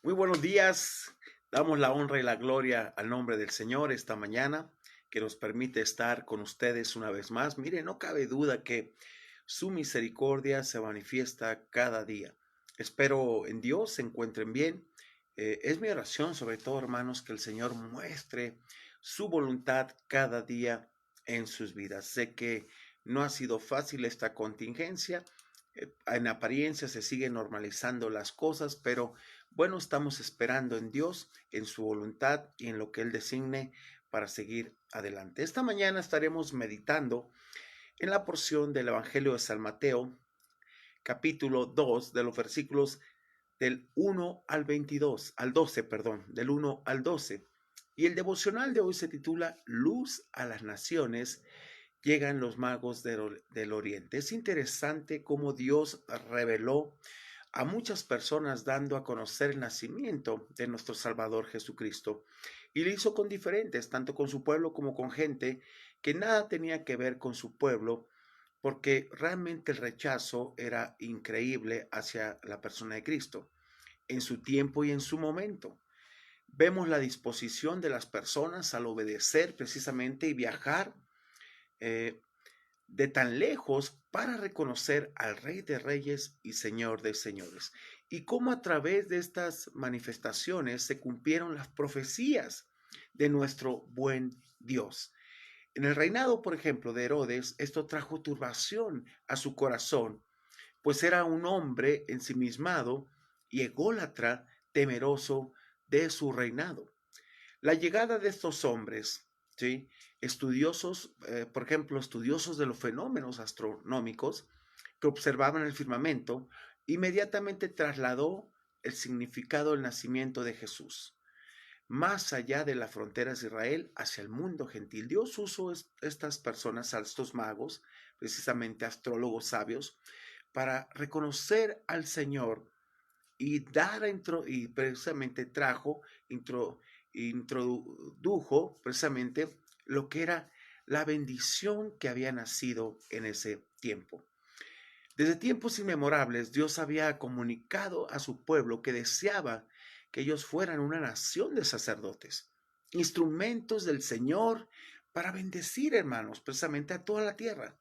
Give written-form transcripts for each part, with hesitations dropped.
Muy buenos días. Damos la honra y la gloria al nombre del Señor esta mañana, que nos permite estar con ustedes una vez más. Mire, no cabe duda que su misericordia se manifiesta cada día. Espero en Dios se encuentren bien. Es mi oración, sobre todo, hermanos, que el Señor muestre su voluntad cada día en sus vidas. Sé que no ha sido fácil esta contingencia. En apariencia se siguen normalizando las cosas, pero bueno, estamos esperando en Dios, en su voluntad y en lo que Él designe para seguir adelante. Esta mañana estaremos meditando en la porción del Evangelio de San Mateo, capítulo 2, de los versículos del 1 al 22, al 12, perdón, del 1 al 12. Y el devocional de hoy se titula Luz a las Naciones. Llegan los magos del Oriente. Es interesante cómo Dios reveló a muchas personas dando a conocer el nacimiento de nuestro Salvador Jesucristo. Y lo hizo con diferentes, tanto con su pueblo como con gente que nada tenía que ver con su pueblo, porque realmente el rechazo era increíble hacia la persona de Cristo, en su tiempo y en su momento. Vemos la disposición de las personas al obedecer precisamente y viajar eh, de tan lejos para reconocer al Rey de Reyes y Señor de Señores. Y cómo a través de estas manifestaciones se cumplieron las profecías de nuestro buen Dios. En el reinado, por ejemplo, de Herodes, esto trajo turbación a su corazón, pues era un hombre ensimismado y ególatra, temeroso de su reinado. La llegada de estos hombres, ¿sí? Estudiosos, por ejemplo, estudiosos de los fenómenos astronómicos que observaban el firmamento, inmediatamente trasladó el significado del nacimiento de Jesús más allá de las fronteras de Israel hacia el mundo gentil. Dios usó estas personas, a estos magos, precisamente astrólogos sabios, para reconocer al Señor y y precisamente introdujo precisamente lo que era la bendición que había nacido en ese tiempo. Desde tiempos inmemorables, Dios había comunicado a su pueblo que deseaba que ellos fueran una nación de sacerdotes, instrumentos del Señor para bendecir, hermanos, precisamente a toda la tierra.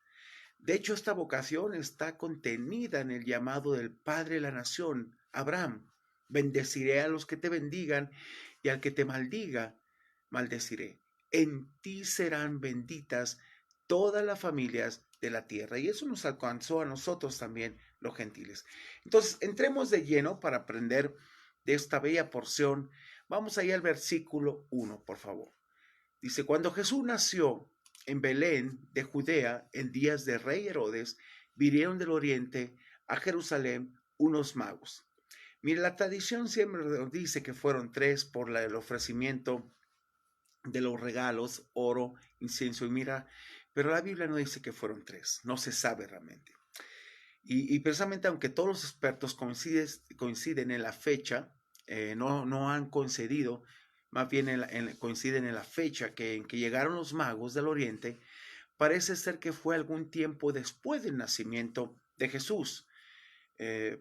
De hecho, esta vocación está contenida en el llamado del Padre de la Nación, Abraham. Bendeciré a los que te bendigan y al que te maldiga, maldeciré. En ti serán benditas todas las familias de la tierra. Y eso nos alcanzó a nosotros también, los gentiles. Entonces, entremos de lleno para aprender de esta bella porción. Vamos ahí al versículo 1, por favor. Dice, cuando Jesús nació en Belén de Judea en días de rey Herodes, vinieron del oriente a Jerusalén unos magos. Mire, la tradición siempre nos dice que fueron tres por el ofrecimiento de los regalos, oro, incienso y mira, pero la Biblia no dice que fueron tres, no se sabe realmente. Y precisamente aunque todos los expertos coinciden en la fecha, no han concedido, más bien coinciden en la fecha en que llegaron los magos del oriente, parece ser que fue algún tiempo después del nacimiento de Jesús,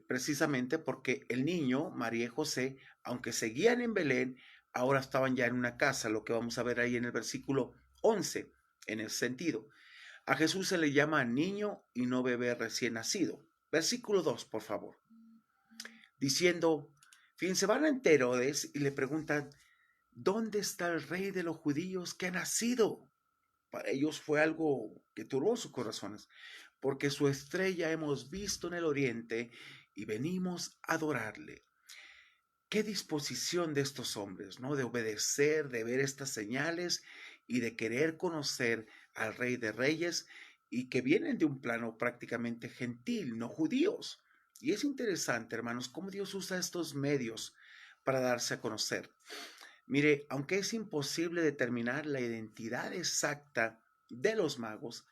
precisamente porque el niño, María y José, aunque seguían en Belén, ahora estaban ya en una casa, lo que vamos a ver ahí en el versículo 11, en ese sentido. A Jesús se le llama niño y no bebé recién nacido. Versículo 2, por favor. Diciendo, fíjense, van a Herodes y le preguntan, ¿dónde está el rey de los judíos que ha nacido? Para ellos fue algo que turbó sus corazones, porque su estrella hemos visto en el oriente y venimos a adorarle. Qué disposición de estos hombres, ¿no? De obedecer, de ver estas señales y de querer conocer al Rey de Reyes y que vienen de un plano prácticamente gentil, no judíos. Y es interesante, hermanos, cómo Dios usa estos medios para darse a conocer. Mire, aunque es imposible determinar la identidad exacta de los magos,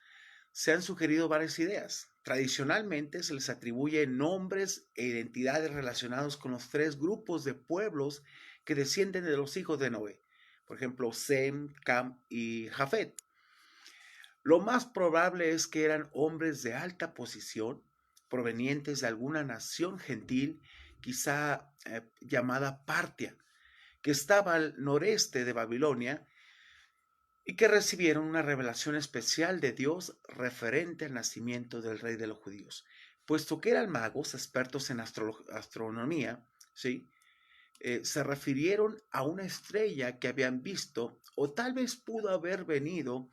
se han sugerido varias ideas. Tradicionalmente se les atribuye nombres e identidades relacionados con los tres grupos de pueblos que descienden de los hijos de Noé. Por ejemplo, Sem, Cam y Jafet. Lo más probable es que eran hombres de alta posición, provenientes de alguna nación gentil quizá llamada Partia, que estaba al noreste de Babilonia y que recibieron una revelación especial de Dios referente al nacimiento del rey de los judíos. Puesto que eran magos, expertos en astronomía, ¿sí? Se refirieron a una estrella que habían visto o tal vez pudo haber venido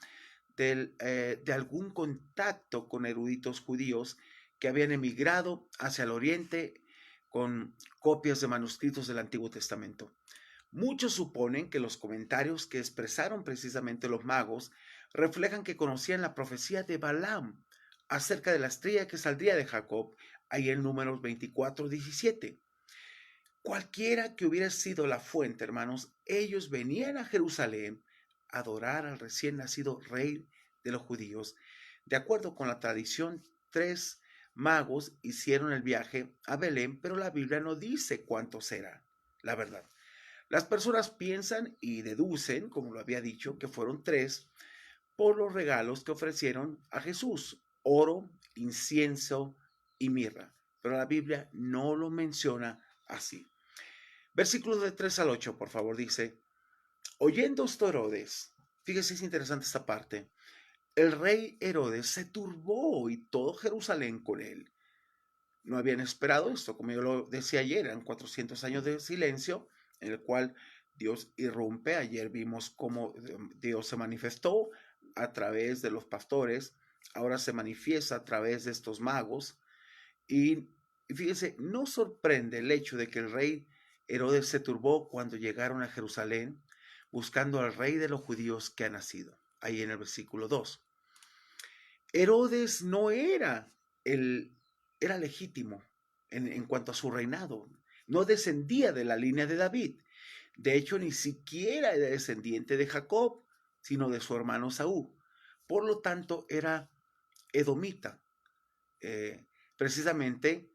de algún contacto con eruditos judíos que habían emigrado hacia el oriente con copias de manuscritos del Antiguo Testamento. Muchos suponen que los comentarios que expresaron precisamente los magos reflejan que conocían la profecía de Balaam acerca de la estrella que saldría de Jacob, ahí en Números 24:17. Cualquiera que hubiera sido la fuente, hermanos, ellos venían a Jerusalén a adorar al recién nacido rey de los judíos. De acuerdo con la tradición, 3 magos hicieron el viaje a Belén, pero la Biblia no dice cuántos era, la verdad. Las personas piensan y deducen, como lo había dicho, que fueron 3 por los regalos que ofrecieron a Jesús: oro, incienso y mirra. Pero la Biblia no lo menciona así. Versículos de 3 al 8, por favor, dice: oyendo esto Herodes, fíjese, es interesante esta parte, el rey Herodes se turbó y todo Jerusalén con él. No habían esperado esto, como yo lo decía ayer, eran 400 años de silencio en el cual Dios irrumpe. Ayer vimos cómo Dios se manifestó a través de los pastores, ahora se manifiesta a través de estos magos. Y fíjense, no sorprende el hecho de que el rey Herodes se turbó cuando llegaron a Jerusalén buscando al rey de los judíos que ha nacido, ahí en el versículo 2. Herodes no era legítimo en cuanto a su reinado, no descendía de la línea de David. De hecho, ni siquiera era descendiente de Jacob, sino de su hermano Saúl. Por lo tanto, era edomita. Precisamente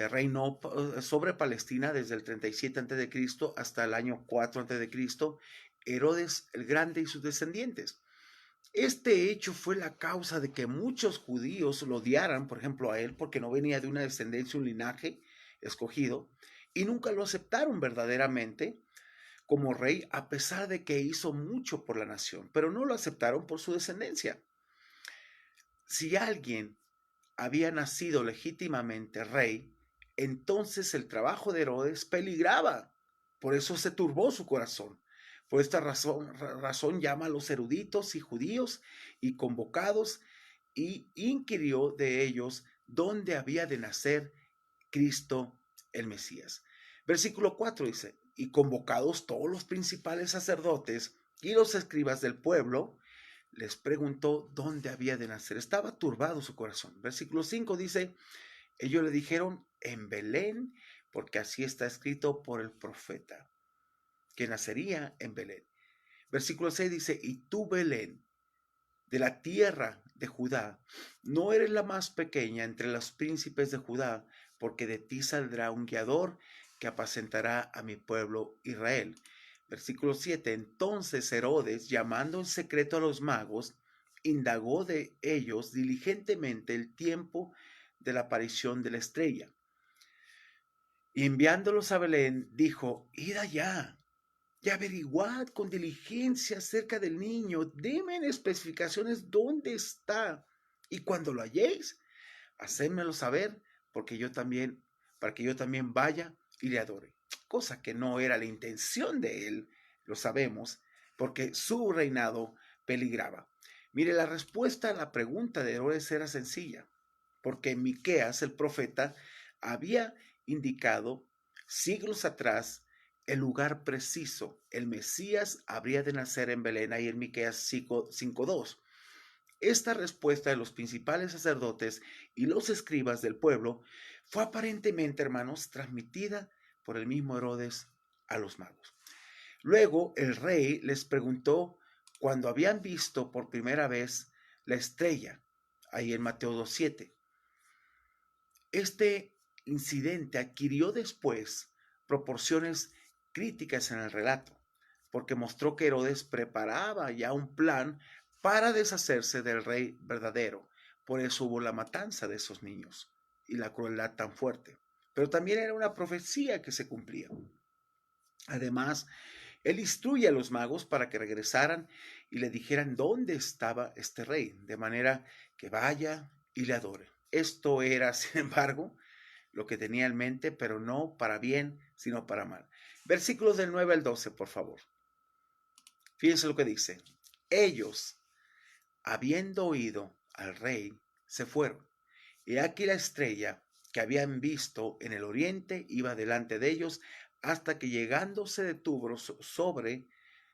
reinó sobre Palestina desde el 37 a.C. hasta el año 4 a.C. Herodes el Grande y sus descendientes. Este hecho fue la causa de que muchos judíos lo odiaran, por ejemplo, a él, porque no venía de una descendencia, un linaje escogido, y nunca lo aceptaron verdaderamente como rey, a pesar de que hizo mucho por la nación, pero no lo aceptaron por su descendencia. Si alguien había nacido legítimamente rey, entonces el trabajo de Herodes peligraba. Por eso se turbó su corazón. Por esta razón llama a los eruditos y judíos y convocados y inquirió de ellos dónde había de nacer Cristo el Mesías. Versículo 4 dice: y convocados todos los principales sacerdotes y los escribas del pueblo, les preguntó dónde había de nacer. Estaba turbado su corazón. Versículo 5 dice: ellos le dijeron, en Belén, porque así está escrito por el profeta, que nacería en Belén. Versículo 6 dice: y tú, Belén, de la tierra de Judá, no eres la más pequeña entre los príncipes de Judá, porque de ti saldrá un guiador que apacentará a mi pueblo Israel. Versículo 7. Entonces Herodes, llamando en secreto a los magos, indagó de ellos diligentemente el tiempo de la aparición de la estrella. Y enviándolos a Belén, dijo: id allá y averiguad con diligencia acerca del niño, deme en especificaciones dónde está, y cuando lo halléis, hacédmelo saber, porque yo también, para que yo también vaya y le adore. Cosa que no era la intención de él, lo sabemos, porque su reinado peligraba. Mire, la respuesta a la pregunta de Herodes era sencilla, porque Miqueas, el profeta, había indicado siglos atrás el lugar preciso. El Mesías habría de nacer en Belén, ahí en Miqueas 5:2. Esta respuesta de los principales sacerdotes y los escribas del pueblo fue aparentemente, hermanos, transmitida por el mismo Herodes a los magos. Luego el rey les preguntó cuando habían visto por primera vez la estrella, ahí en Mateo 2:7. Este incidente adquirió después proporciones críticas en el relato, porque mostró que Herodes preparaba ya un plan para deshacerse del rey verdadero. Por eso hubo la matanza de esos niños y la crueldad tan fuerte. pero también era una profecía que se cumplía. Además, él instruye a los magos para que regresaran y le dijeran dónde estaba este rey, de manera que vaya y le adore. Esto era, sin embargo, lo que tenía en mente, pero no para bien, sino para mal. Versículos del 9 al 12, por favor. Fíjense lo que dice. Ellos, habiendo oído al rey, se fueron. Y aquí la estrella que habían visto en el oriente iba delante de ellos hasta que llegando se detuvo sobre,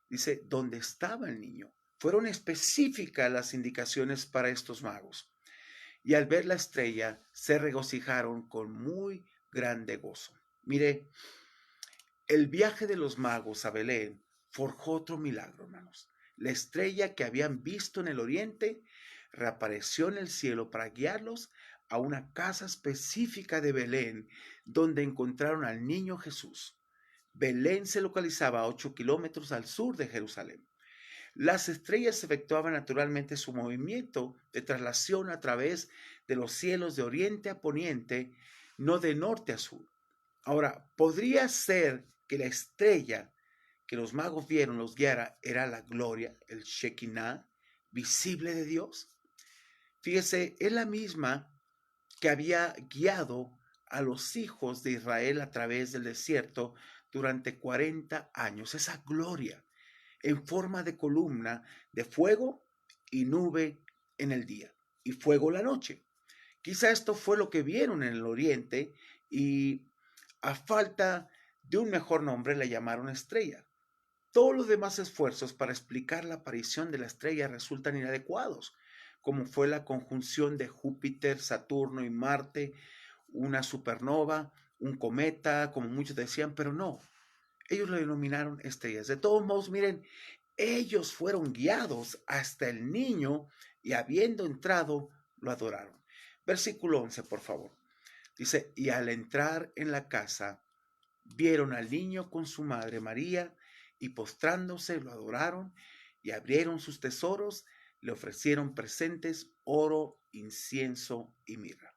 dice, donde estaba el niño. Fueron específicas las indicaciones para estos magos. Y al ver la estrella se regocijaron con muy grande gozo. Mire, el viaje de los magos a Belén forjó otro milagro, hermanos. La estrella que habían visto en el oriente reapareció en el cielo para guiarlos a una casa específica de Belén, donde encontraron al niño Jesús. Belén se localizaba a 8 kilómetros al sur de Jerusalén. Las estrellas efectuaban naturalmente su movimiento de traslación a través de los cielos de oriente a poniente, no de norte a sur. Ahora, podría ser que la estrella que los magos vieron los guiara era la gloria, el Shekinah, visible de Dios. Fíjese, es la misma que había guiado a los hijos de Israel a través del desierto durante 40 años. Esa gloria en forma de columna de fuego y nube en el día y fuego la noche. Quizá esto fue lo que vieron en el oriente y a falta de un mejor nombre le llamaron estrella. Todos los demás esfuerzos para explicar la aparición de la estrella resultan inadecuados, como fue la conjunción de Júpiter, Saturno y Marte, una supernova, un cometa, como muchos decían, pero no, ellos lo denominaron estrellas. De todos modos, miren, ellos fueron guiados hasta el niño y habiendo entrado, lo adoraron. Versículo 11, por favor. Dice, y al entrar en la casa, vieron al niño con su madre María, y postrándose lo adoraron, y abrieron sus tesoros, le ofrecieron presentes, oro, incienso y mirra.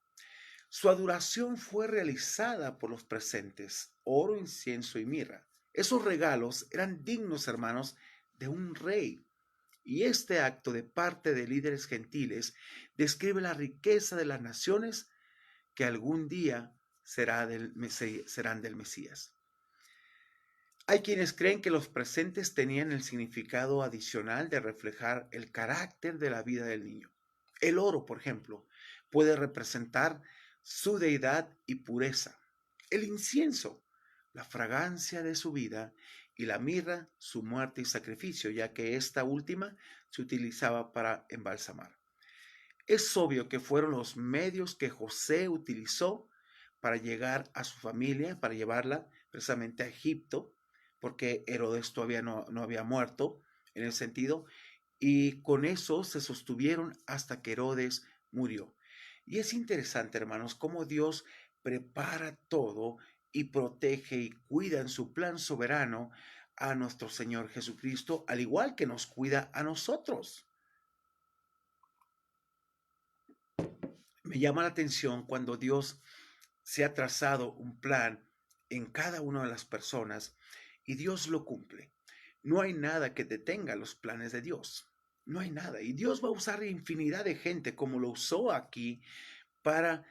Su adoración fue realizada por los presentes, oro, incienso y mirra. Esos regalos eran dignos, hermanos, de un rey. Y este acto de parte de líderes gentiles describe la riqueza de las naciones que algún día serán del Mesías. Hay quienes creen que los presentes tenían el significado adicional de reflejar el carácter de la vida del niño. El oro, por ejemplo, puede representar su deidad y pureza. El incienso, la fragancia de su vida, y la mirra, su muerte y sacrificio, ya que esta última se utilizaba para embalsamar. Es obvio que fueron los medios que José utilizó para llegar a su familia, para llevarla precisamente a Egipto, porque Herodes todavía no había muerto en el sentido, y con eso se sostuvieron hasta que Herodes murió. Y es interesante, hermanos, cómo Dios prepara todo y protege y cuida en su plan soberano a nuestro Señor Jesucristo, al igual que nos cuida a nosotros. Me llama la atención cuando Dios se ha trazado un plan en cada una de las personas y Dios lo cumple. No hay nada que detenga los planes de Dios. No hay nada. Y Dios va a usar infinidad de gente como lo usó aquí para,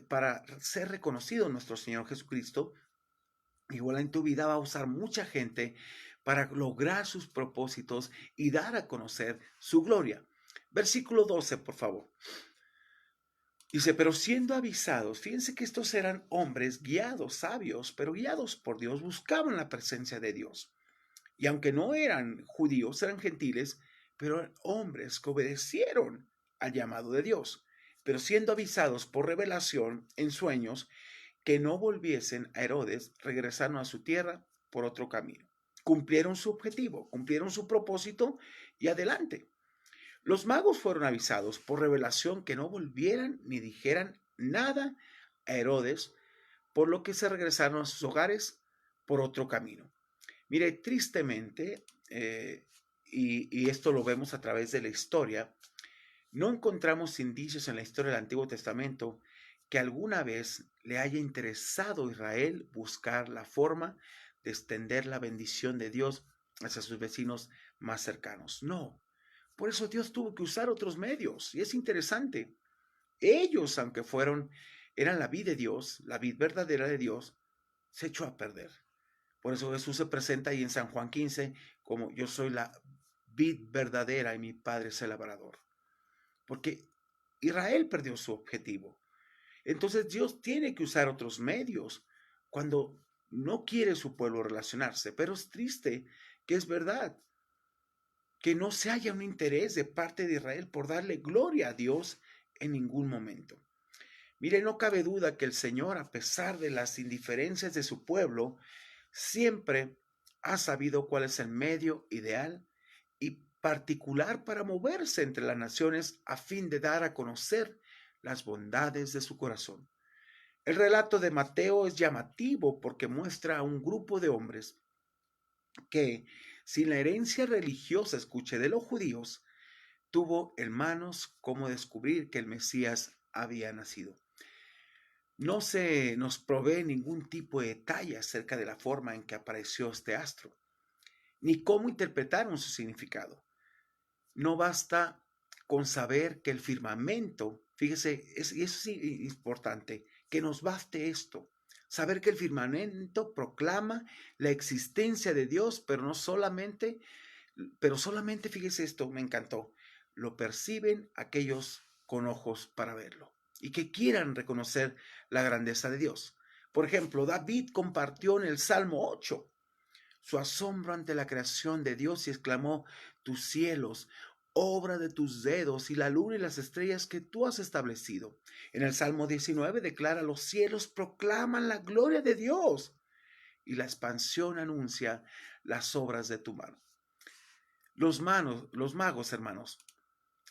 para ser reconocido nuestro Señor Jesucristo. Igual en tu vida va a usar mucha gente para lograr sus propósitos y dar a conocer su gloria. Versículo 12, por favor. Dice, pero siendo avisados, fíjense que estos eran hombres guiados, sabios, pero guiados por Dios, buscaban la presencia de Dios. Y aunque no eran judíos, eran gentiles, pero eran hombres que obedecieron al llamado de Dios. Pero siendo avisados por revelación en sueños que no volviesen a Herodes, regresaron a su tierra por otro camino. Cumplieron su objetivo, cumplieron su propósito y adelante. Los magos fueron avisados por revelación que no volvieran ni dijeran nada a Herodes, por lo que se regresaron a sus hogares por otro camino. Mire, tristemente, y esto lo vemos a través de la historia, no encontramos indicios en la historia del Antiguo Testamento que alguna vez le haya interesado a Israel buscar la forma de extender la bendición de Dios hacia sus vecinos más cercanos. No, por eso Dios tuvo que usar otros medios. Y es interesante. Ellos, aunque eran la vid de Dios, la vid verdadera de Dios, se echó a perder. Por eso Jesús se presenta ahí en San Juan 15 como yo soy la vid verdadera y mi Padre es el labrador. Porque Israel perdió su objetivo. Entonces Dios tiene que usar otros medios cuando no quiere su pueblo relacionarse. Pero es triste que es verdad que no se haya un interés de parte de Israel por darle gloria a Dios en ningún momento. Mire, no cabe duda que el Señor, a pesar de las indiferencias de su pueblo, siempre ha sabido cuál es el medio ideal y particular para moverse entre las naciones a fin de dar a conocer las bondades de su corazón. El relato de Mateo es llamativo porque muestra a un grupo de hombres que, sin la herencia religiosa, escuche, de los judíos, tuvo en manos cómo descubrir que el Mesías había nacido. No se nos provee ningún tipo de detalle acerca de la forma en que apareció este astro, ni cómo interpretaron su significado. No basta con saber que el firmamento, fíjese, y eso es importante, que nos baste esto, saber que el firmamento proclama la existencia de Dios, pero solamente, fíjese esto, me encantó, lo perciben aquellos con ojos para verlo y que quieran reconocer la grandeza de Dios. Por ejemplo, David compartió en el Salmo 8 su asombro ante la creación de Dios y exclamó: tus cielos, obra de tus dedos, y la luna y las estrellas que tú has establecido. En el Salmo 19 declara: los cielos proclaman la gloria de Dios y la expansión anuncia las obras de tu mano. Los magos, hermanos,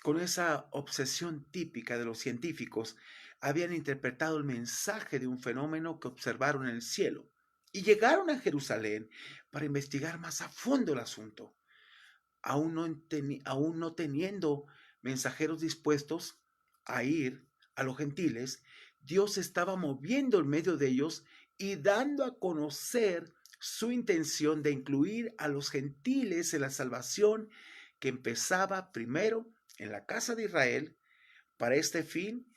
con esa obsesión típica de los científicos, habían interpretado el mensaje de un fenómeno que observaron en el cielo y llegaron a Jerusalén para investigar más a fondo el asunto. Aún no teniendo mensajeros dispuestos a ir a los gentiles, Dios estaba moviendo en medio de ellos y dando a conocer su intención de incluir a los gentiles en la salvación que empezaba primero en la casa de Israel. Para este fin,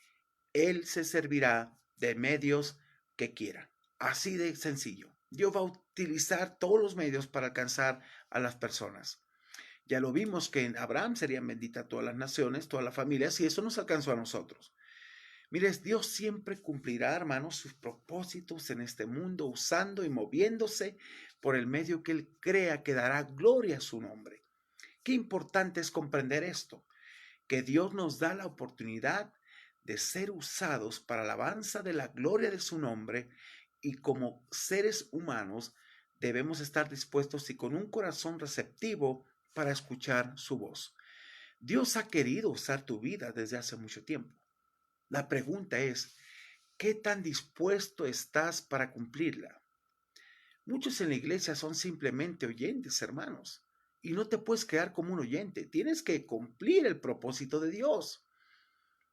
Él se servirá de medios que quiera. Así de sencillo. Dios va a utilizar todos los medios para alcanzar a las personas. Ya lo vimos que en Abraham serían benditas todas las naciones, todas las familias, y eso nos alcanzó a nosotros. Mire, Dios siempre cumplirá, hermanos, sus propósitos en este mundo, usando y moviéndose por el medio que Él crea que dará gloria a su nombre. Qué importante es comprender esto, que Dios nos da la oportunidad de ser usados para la alabanza de la gloria de su nombre, y como seres humanos debemos estar dispuestos y con un corazón receptivo para escuchar su voz. Dios ha querido usar tu vida desde hace mucho tiempo. La pregunta es, ¿qué tan dispuesto estás para cumplirla? Muchos en la iglesia son simplemente oyentes, hermanos, y no te puedes quedar como un oyente. Tienes que cumplir el propósito de Dios.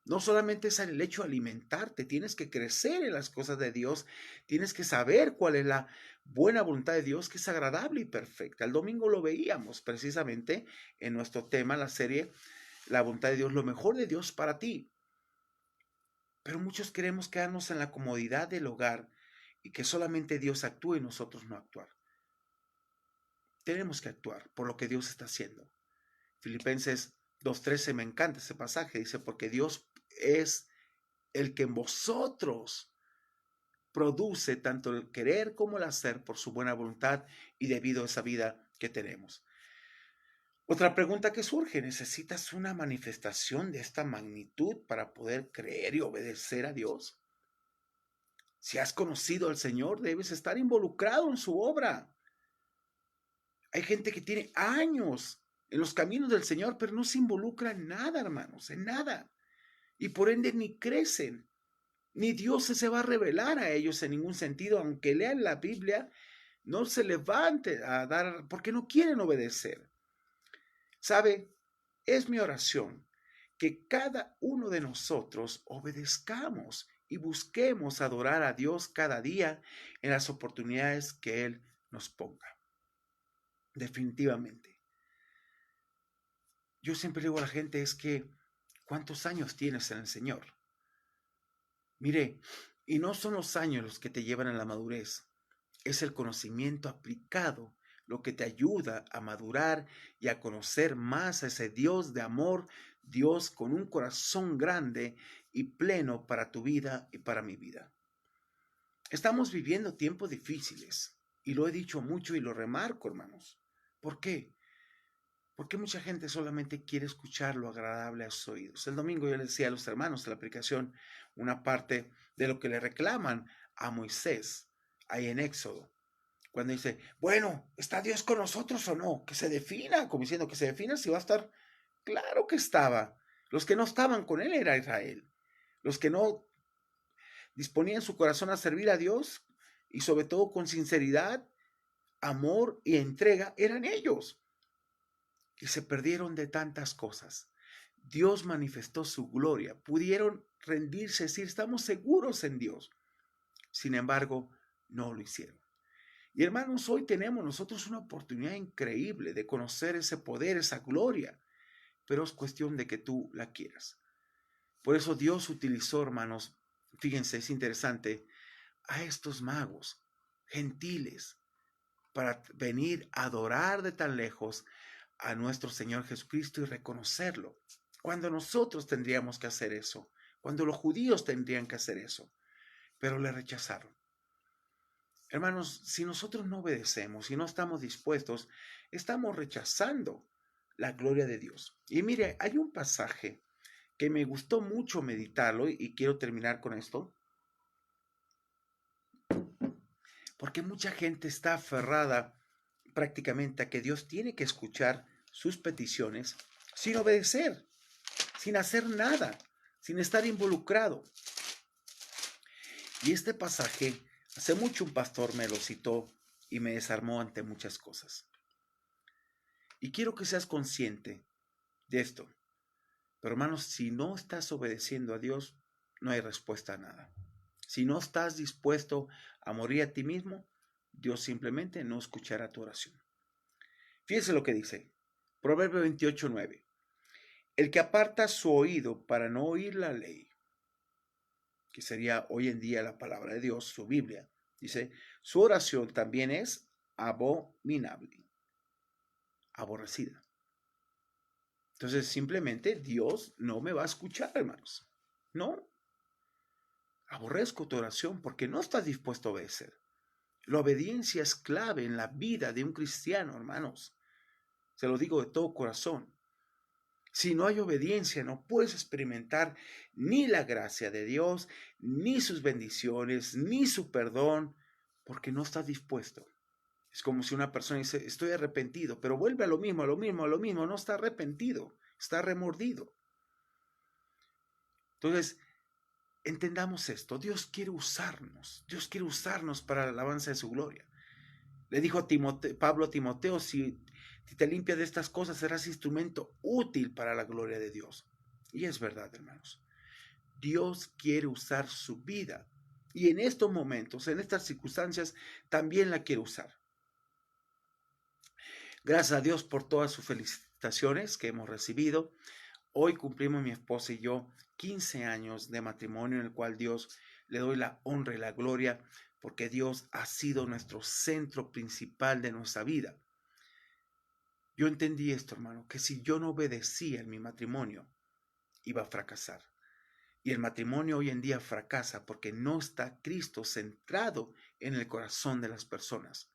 No solamente es el hecho de alimentarte, tienes que crecer en las cosas de Dios, tienes que saber cuál es la buena voluntad de Dios, que es agradable y perfecta. El domingo lo veíamos precisamente en nuestro tema, la serie La voluntad de Dios, lo mejor de Dios para ti. Pero muchos queremos quedarnos en la comodidad del hogar y que solamente Dios actúe y nosotros no actuar. Tenemos que actuar por lo que Dios está haciendo. Filipenses 2:13, me encanta ese pasaje, dice, porque Dios es el que en vosotros produce tanto el querer como el hacer por su buena voluntad y debido a esa vida que tenemos. Otra pregunta que surge: ¿necesitas una manifestación de esta magnitud para poder creer y obedecer a Dios? Si has conocido al Señor, debes estar involucrado en su obra. Hay gente que tiene años en los caminos del Señor, pero no se involucra en nada, hermanos, en nada. Y por ende ni crecen, ni Dios se va a revelar a ellos en ningún sentido, aunque lean la Biblia, no se levante a dar, porque no quieren obedecer. ¿Sabe? Es mi oración que cada uno de nosotros obedezcamos y busquemos adorar a Dios cada día en las oportunidades que Él nos ponga. Definitivamente. Yo siempre digo a la gente es que, ¿cuántos años tienes en el Señor? Mire, y no son los años los que te llevan a la madurez, es el conocimiento aplicado lo que te ayuda a madurar y a conocer más a ese Dios de amor, Dios con un corazón grande y pleno para tu vida y para mi vida. Estamos viviendo tiempos difíciles y lo he dicho mucho y lo remarco, hermanos. ¿Por qué? Porque mucha gente solamente quiere escuchar lo agradable a sus oídos. El domingo yo le decía a los hermanos de la aplicación una parte de lo que le reclaman a Moisés ahí en Éxodo. Cuando dice, bueno, ¿está Dios con nosotros o no? Que se defina, como diciendo que se defina si va a estar. Claro que estaba. Los que no estaban con él era Israel. Los que no disponían su corazón a servir a Dios y sobre todo con sinceridad, amor y entrega eran ellos. Y se perdieron de tantas cosas. Dios manifestó su gloria. Pudieron rendirse, decir, estamos seguros en Dios. Sin embargo, no lo hicieron. Y hermanos, hoy tenemos nosotros una oportunidad increíble de conocer ese poder, esa gloria, pero es cuestión de que tú la quieras. Por eso Dios utilizó, hermanos, fíjense, es interesante, a estos magos gentiles para venir a adorar de tan lejos a nuestro Señor Jesucristo y reconocerlo. Cuando nosotros tendríamos que hacer eso, cuando los judíos tendrían que hacer eso, pero le rechazaron. Hermanos, si nosotros no obedecemos, si no estamos dispuestos, estamos rechazando la gloria de Dios. Y mire, hay un pasaje que me gustó mucho meditarlo y quiero terminar con esto, porque mucha gente está aferrada prácticamente a que Dios tiene que escuchar sus peticiones sin obedecer, sin hacer nada, sin estar involucrado. Y este pasaje, hace mucho un pastor me lo citó y me desarmó ante muchas cosas. Y quiero que seas consciente de esto. Pero hermanos, si no estás obedeciendo a Dios, no hay respuesta a nada. Si no estás dispuesto a morir a ti mismo, Dios simplemente no escuchará tu oración. Fíjense lo que dice, Proverbio 28:9. El que aparta su oído para no oír la ley, que sería hoy en día la palabra de Dios, su Biblia, dice, su oración también es abominable, aborrecida. Entonces, simplemente Dios no me va a escuchar, hermanos. No. Aborrezco tu oración porque no estás dispuesto a obedecer. La obediencia es clave en la vida de un cristiano, hermanos. Se lo digo de todo corazón. Si no hay obediencia, no puedes experimentar ni la gracia de Dios, ni sus bendiciones, ni su perdón, porque no estás dispuesto. Es como si una persona dice, estoy arrepentido, pero vuelve a lo mismo, a lo mismo, a lo mismo. No está arrepentido, está remordido. Entonces, entendamos esto. Dios quiere usarnos para la alabanza de su gloria. Le dijo a Pablo a Timoteo, si te limpias de estas cosas, serás instrumento útil para la gloria de Dios. Y es verdad, hermanos. Dios quiere usar su vida. Y en estos momentos, en estas circunstancias, también la quiere usar. Gracias a Dios por todas sus felicitaciones que hemos recibido. Hoy cumplimos mi esposa y yo 15 años de matrimonio en el cual Dios le doy la honra y la gloria porque Dios ha sido nuestro centro principal de nuestra vida. Yo entendí esto, hermano, que si yo no obedecía en mi matrimonio, iba a fracasar. Y el matrimonio hoy en día fracasa porque no está Cristo centrado en el corazón de las personas.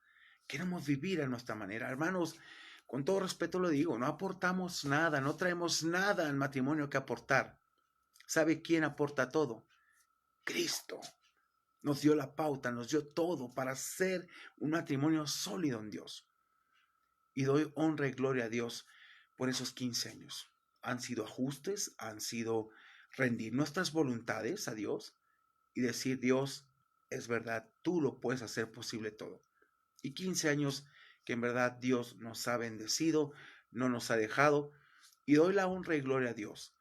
Queremos vivir a nuestra manera. Hermanos, con todo respeto lo digo, no aportamos nada, no traemos nada al matrimonio que aportar. ¿Sabe quién aporta todo? Cristo. Nos dio la pauta, nos dio todo para ser un matrimonio sólido en Dios. Y doy honra y gloria a Dios por esos 15 años. Han sido ajustes, han sido rendir nuestras voluntades a Dios y decir, Dios, es verdad, tú lo puedes hacer posible todo. Y 15 años que en verdad Dios nos ha bendecido, no nos ha dejado. Y doy la honra y gloria a Dios.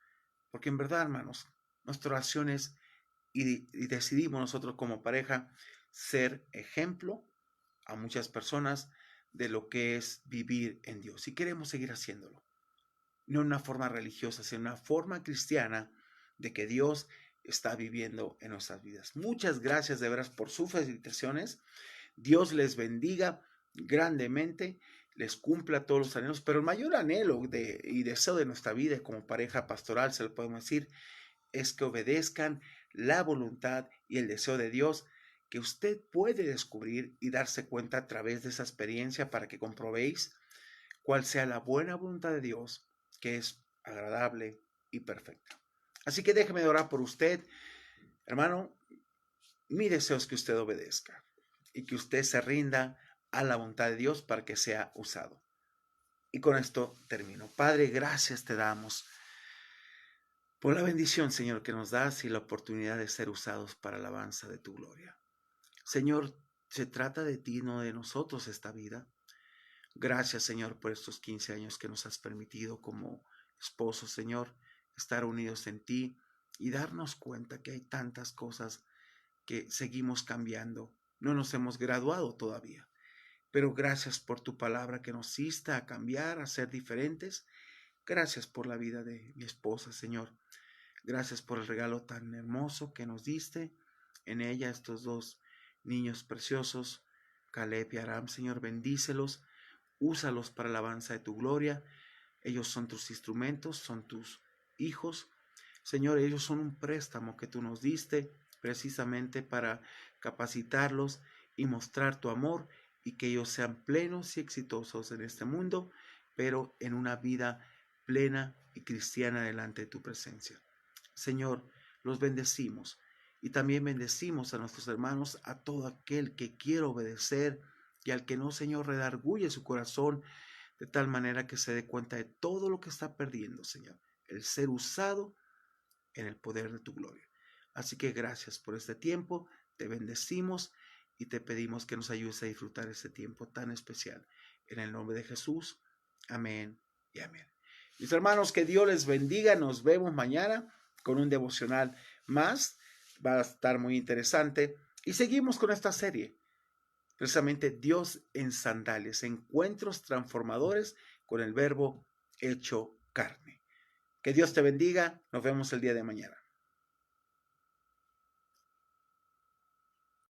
Porque en verdad, hermanos, nuestra oración es y decidimos nosotros como pareja ser ejemplo a muchas personas de lo que es vivir en Dios. Y queremos seguir haciéndolo. No en una forma religiosa, sino en una forma cristiana de que Dios está viviendo en nuestras vidas. Muchas gracias de veras por sus felicitaciones. Dios les bendiga grandemente, les cumpla todos los anhelos, pero el mayor anhelo y deseo de nuestra vida como pareja pastoral, se lo podemos decir, es que obedezcan la voluntad y el deseo de Dios que usted puede descubrir y darse cuenta a través de esa experiencia para que comprobéis cuál sea la buena voluntad de Dios, que es agradable y perfecta. Así que déjeme de orar por usted, hermano. Mi deseo es que usted obedezca y que usted se rinda a la voluntad de Dios para que sea usado. Y con esto termino. Padre, gracias te damos por la bendición, Señor, que nos das y la oportunidad de ser usados para la alabanza de tu gloria. Señor, se trata de ti, no de nosotros esta vida. Gracias, Señor, por estos 15 años que nos has permitido como esposos, Señor, estar unidos en ti y darnos cuenta que hay tantas cosas que seguimos cambiando. No nos hemos graduado todavía, pero gracias por tu palabra que nos insta a cambiar, a ser diferentes. Gracias por la vida de mi esposa, Señor. Gracias por el regalo tan hermoso que nos diste. En ella estos dos niños preciosos, Caleb y Aram, Señor, bendícelos, úsalos para la alabanza de tu gloria. Ellos son tus instrumentos, son tus hijos. Señor, ellos son un préstamo que tú nos diste precisamente para capacitarlos y mostrar tu amor y que ellos sean plenos y exitosos en este mundo, pero en una vida plena y cristiana delante de tu presencia. Señor, los bendecimos y también bendecimos a nuestros hermanos, a todo aquel que quiere obedecer y al que no, Señor, redarguye su corazón de tal manera que se dé cuenta de todo lo que está perdiendo, Señor, el ser usado en el poder de tu gloria. Así que gracias por este tiempo, te bendecimos y te pedimos que nos ayudes a disfrutar este tiempo tan especial. En el nombre de Jesús, amén y amén. Mis hermanos, que Dios les bendiga, nos vemos mañana con un devocional más, va a estar muy interesante y seguimos con esta serie, precisamente Dios en sandalias, encuentros transformadores con el verbo hecho carne. Que Dios te bendiga. Nos vemos el día de mañana.